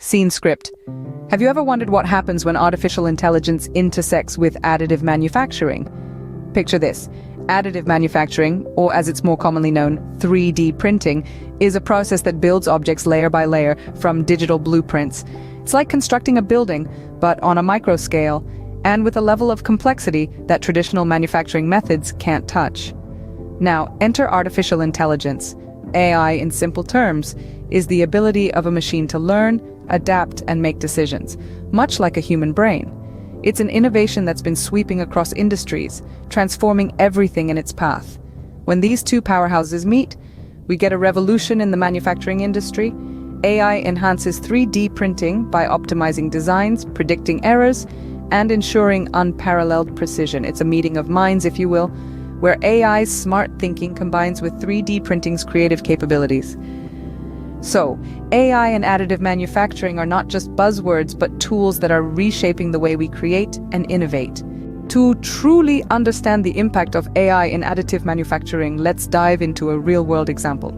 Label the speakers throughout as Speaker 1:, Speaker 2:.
Speaker 1: Scene script. Have you ever wondered what happens when artificial intelligence intersects with additive manufacturing? Picture this. Additive manufacturing, or as it's more commonly known, 3D printing, is a process that builds objects layer by layer from digital blueprints. It's like constructing a building, but on a micro scale, and with a level of complexity that traditional manufacturing methods can't touch. Now, enter artificial intelligence. AI, in simple terms, is the ability of a machine to learn, adapt, and make decisions, much like a human brain. It's an innovation that's been sweeping across industries, transforming everything in its path. When these two powerhouses meet, we get a revolution in the manufacturing industry. AI enhances 3D printing by optimizing designs, predicting errors, and ensuring unparalleled precision. It's a meeting of minds, if you will, where AI's smart thinking combines with 3D printing's creative capabilities. So, AI and additive manufacturing are not just buzzwords, but tools that are reshaping the way we create and innovate. To truly understand the impact of AI in additive manufacturing, let's dive into a real-world example.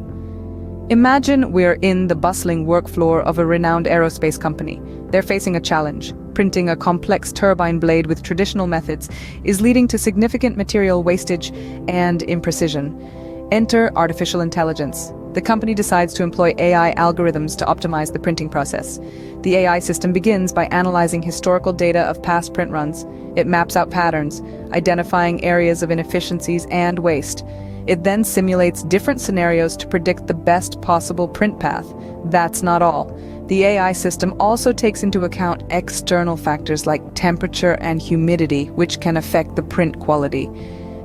Speaker 1: Imagine we're in the bustling work floor of a renowned aerospace company. They're facing a challenge. Printing a complex turbine blade with traditional methods is leading to significant material wastage and imprecision. Enter artificial intelligence. The company decides to employ AI algorithms to optimize the printing process. The AI system begins by analyzing historical data of past print runs. It maps out patterns, identifying areas of inefficiencies and waste. It then simulates different scenarios to predict the best possible print path. That's not all. The AI system also takes into account external factors like temperature and humidity, which can affect the print quality.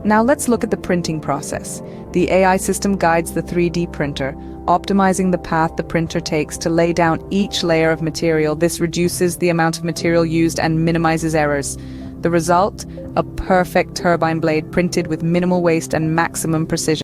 Speaker 1: Now let's look at the printing process. The AI system guides the 3D printer, optimizing the path the printer takes to lay down each layer of material. This reduces the amount of material used and minimizes errors. The result? A perfect turbine blade printed with minimal waste and maximum precision.